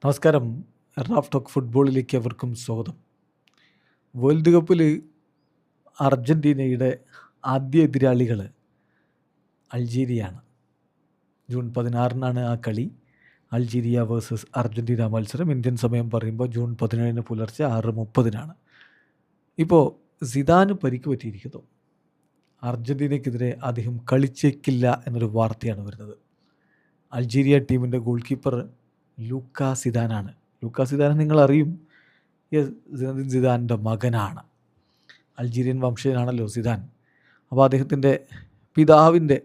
നമസ്കാരം. Raf talk ഫുട്ബോളിലേക്ക് അവർക്കും സ്വാഗതം. വേൾഡ് കപ്പിൽ അർജൻറ്റീനയുടെ ആദ്യ എതിരാളികൾ അൾജീരിയയാണ്. ജൂൺ 16 ആ കളി. അൾജീരിയ വേഴ്സസ് അർജൻറ്റീന മത്സരം ഇന്ത്യൻ സമയം പറയുമ്പോൾ ജൂൺ 17 പുലർച്ചെ 6:30 ഇപ്പോൾ സിദാന് പരിക്ക് പറ്റിയിരിക്കുന്നു. അർജൻറ്റീനയ്ക്കെതിരെ അദ്ദേഹം കളിച്ചേക്കില്ല എന്നൊരു വാർത്തയാണ് വരുന്നത്. അൾജീരിയ ടീമിൻ്റെ ഗോൾ കീപ്പർ ലൂക്കാ സിദാനാണ്. ലൂക്കാ സിദാനെ നിങ്ങളറിയും. സിനദിൻ സിദാൻ്റെ മകനാണ്. അൾജീരിയൻ വംശജനാണല്ലോ സിദാൻ. അപ്പോൾ അദ്ദേഹത്തിൻ്റെ പിതാവിൻ്റെ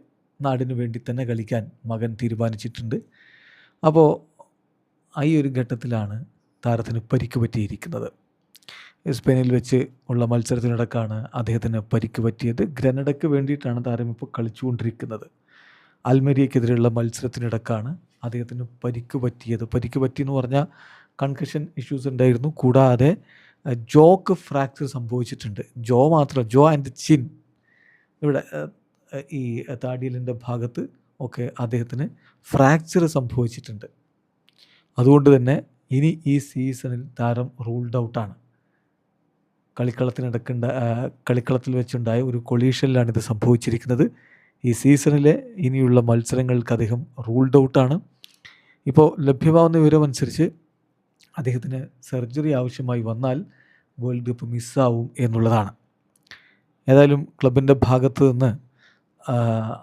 നാടിന് വേണ്ടി തന്നെ കളിക്കാൻ മകൻ തീരുമാനിച്ചിട്ടുണ്ട്. അപ്പോൾ ഈ ഒരു ഘട്ടത്തിലാണ് താരത്തിന് പരിക്ക് പറ്റിയിരിക്കുന്നത്. സ്പെയിനിൽ വെച്ച് ഉള്ള മത്സരത്തിനിടക്കാണ് അദ്ദേഹത്തിന് പരിക്ക് പറ്റിയത്. ഗ്രനഡയ്ക്ക് വേണ്ടിയിട്ടാണ് താരം ഇപ്പോൾ കളിച്ചുകൊണ്ടിരിക്കുന്നത്. അൽമെരിയക്കെതിരെയുള്ള മത്സരത്തിനിടക്കാണ് അദ്ദേഹത്തിന് പരിക്ക് പറ്റിയത്. പരിക്ക് പറ്റിയെന്ന് പറഞ്ഞാൽ കൺകഷൻ ഇഷ്യൂസ് ഉണ്ടായിരുന്നു. കൂടാതെ ജോക്ക് ഫ്രാക്ചർ സംഭവിച്ചിട്ടുണ്ട്. ജോ ആൻഡ് ചിൻ, ഇവിടെ ഈ താടിയലിൻ്റെ ഭാഗത്ത് ഒക്കെ അദ്ദേഹത്തിന് ഫ്രാക്ചർ സംഭവിച്ചിട്ടുണ്ട്. അതുകൊണ്ട് തന്നെ ഇനി ഈ സീസണിൽ താരം റൂൾഡ് ഔട്ടാണ്. കളിക്കളത്തിൽ വെച്ചുണ്ടായ ഒരു കൊളീഷനിലാണ് ഇത് സംഭവിച്ചിരിക്കുന്നത്. ഈ സീസണിലെ ഇനിയുള്ള മത്സരങ്ങൾക്ക് അദ്ദേഹം റൂൾഡ് ഔട്ടാണ്. ഇപ്പോൾ ലഭ്യമാവുന്ന വിവരമനുസരിച്ച് അദ്ദേഹത്തിന് സർജറി ആവശ്യമായി വന്നാൽ വേൾഡ് കപ്പ് മിസ്സാവും എന്നുള്ളതാണ്. ഏതായാലും ക്ലബിൻ്റെ ഭാഗത്ത് നിന്ന്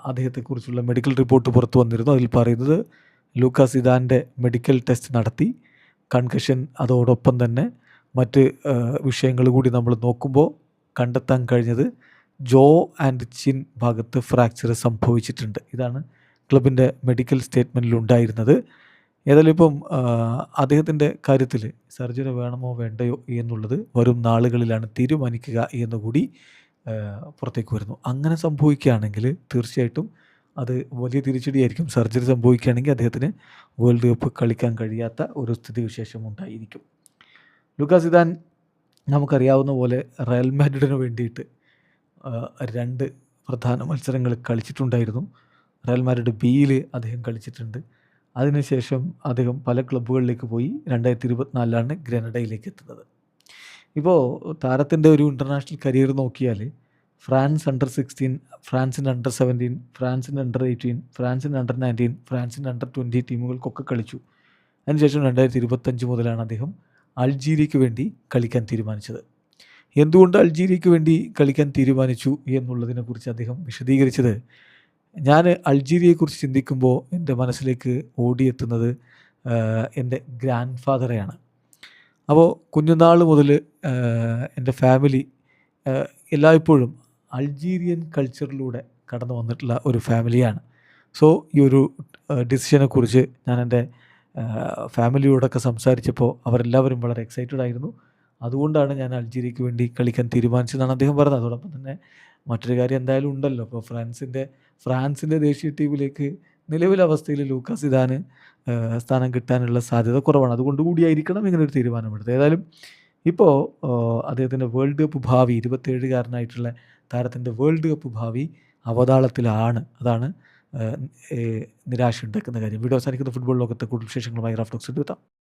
അദ്ദേഹത്തെക്കുറിച്ചുള്ള മെഡിക്കൽ റിപ്പോർട്ട് പുറത്തു വന്നിരുന്നു. അതിൽ പറയുന്നത് ലൂക്കാ സിദാൻ്റെ മെഡിക്കൽ ടെസ്റ്റ് നടത്തി. കൺകഷൻ, അതോടൊപ്പം തന്നെ മറ്റ് വിഷയങ്ങൾ കൂടി നമ്മൾ നോക്കുമ്പോൾ കണ്ടെത്താൻ കഴിഞ്ഞത് ജോ ആൻഡ് ചിൻ ഭാഗത്ത് ഫ്രാക്ചർ സംഭവിച്ചിട്ടുണ്ട്. ഇതാണ് ക്ലബിൻ്റെ മെഡിക്കൽ സ്റ്റേറ്റ്മെൻറ്റിലുണ്ടായിരുന്നത്. ഏതായാലും ഇപ്പം അദ്ദേഹത്തിൻ്റെ കാര്യത്തിൽ സർജറി വേണമോ വേണ്ടയോ എന്നുള്ളത് വരും നാളുകളിലാണ് തീരുമാനിക്കുക എന്നുകൂടി പുറത്തേക്ക് വരുന്നു. അങ്ങനെ സംഭവിക്കുകയാണെങ്കിൽ തീർച്ചയായിട്ടും അത് വലിയ തിരിച്ചടിയായിരിക്കും. സർജറി സംഭവിക്കുകയാണെങ്കിൽ അദ്ദേഹത്തിന് വേൾഡ് കപ്പ് കളിക്കാൻ കഴിയാത്ത ഒരു സ്ഥിതിവിശേഷം ഉണ്ടായിരിക്കും. ലൂക്കാ സിദാൻ നമുക്കറിയാവുന്ന പോലെ റയൽ മാഡ്രിഡിന് വേണ്ടിയിട്ട് 2 പ്രധാന മത്സരങ്ങൾ കളിച്ചിട്ടുണ്ടായിരുന്നു. റയൽ മാഡ്രിഡ് ബിയിൽ അദ്ദേഹം കളിച്ചിട്ടുണ്ട്. അതിനുശേഷം അദ്ദേഹം പല ക്ലബ്ബുകളിലേക്ക് പോയി. 2024 ഗ്രനഡയിലേക്ക് എത്തുന്നത്. ഇപ്പോൾ താരത്തിൻ്റെ ഒരു ഇൻ്റർനാഷണൽ കരിയർ നോക്കിയാൽ ഫ്രാൻസ് അണ്ടർ-16, ഫ്രാൻസിൻ്റെ അണ്ടർ-17, ഫ്രാൻസിൻ്റെ അണ്ടർ-18, ഫ്രാൻസിൻ്റെ അണ്ടർ-19, ഫ്രാൻസിൻ്റെ അണ്ടർ-20 ടീമുകൾക്കൊക്കെ കളിച്ചു. അതിനുശേഷം 2025 മുതലാണ് അദ്ദേഹം അൾജീരിയയ്ക്ക് വേണ്ടി കളിക്കാൻ തീരുമാനിച്ചത്. എന്തുകൊണ്ട് അൾജീരിയയ്ക്ക് വേണ്ടി കളിക്കാൻ തീരുമാനിച്ചു എന്നുള്ളതിനെക്കുറിച്ച് അദ്ദേഹം വിശദീകരിച്ചത്, ഞാൻ അൾജീരിയയെക്കുറിച്ച് ചിന്തിക്കുമ്പോൾ എൻ്റെ മനസ്സിലേക്ക് ഓടിയെത്തുന്നത് എൻ്റെ ഗ്രാൻഡ് ഫാദറെയാണ്. അപ്പോൾ കുഞ്ഞുനാൾ മുതൽ എൻ്റെ ഫാമിലി എല്ലായ്പ്പോഴും അൾജീരിയൻ കൾച്ചറിലൂടെ കടന്നു വന്നിട്ടുള്ള ഒരു ഫാമിലിയാണ്. സോ ഈ ഒരു ഡിസിഷനെക്കുറിച്ച് ഞാൻ എൻ്റെ ഫാമിലിയോടൊക്കെ സംസാരിച്ചപ്പോൾ അവരെല്ലാവരും വളരെ എക്സൈറ്റഡ് ആയിരുന്നു. അതുകൊണ്ടാണ് ഞാൻ അൾജീരിയയ്ക്ക് വേണ്ടി കളിക്കാൻ തീരുമാനിച്ചതെന്നാണ് അദ്ദേഹം പറഞ്ഞത്. അതോടൊപ്പം തന്നെ മറ്റൊരു കാര്യം എന്തായാലും ഉണ്ടല്ലോ, ഇപ്പോൾ ഫ്രാൻസിൻ്റെ ദേശീയ ടീമിലേക്ക് നിലവിലെ അവസ്ഥയിൽ ലൂക്കാ സിദാന് സ്ഥാനം കിട്ടാനുള്ള സാധ്യത കുറവാണ്. അതുകൊണ്ട് കൂടിയായിരിക്കണം ഇങ്ങനൊരു തീരുമാനമെടുത്തത്. ഏതായാലും ഇപ്പോൾ അദ്ദേഹത്തിൻ്റെ വേൾഡ് കപ്പ് ഭാവി, 27കാരനായിട്ടുള്ള താരത്തിൻ്റെ വേൾഡ് കപ്പ് ഭാവി അവതാളത്തിലാണ്. അതാണ് നിരാശ ഉണ്ടാക്കുന്ന കാര്യം. വീഡിയോ അവസാനിക്കുന്ന ഫുട്ബോൾ ലോകത്തെ കൂടുതൽ വിശേഷങ്ങളുമായി റാഫ് ടോക്സ് എടുത്താം.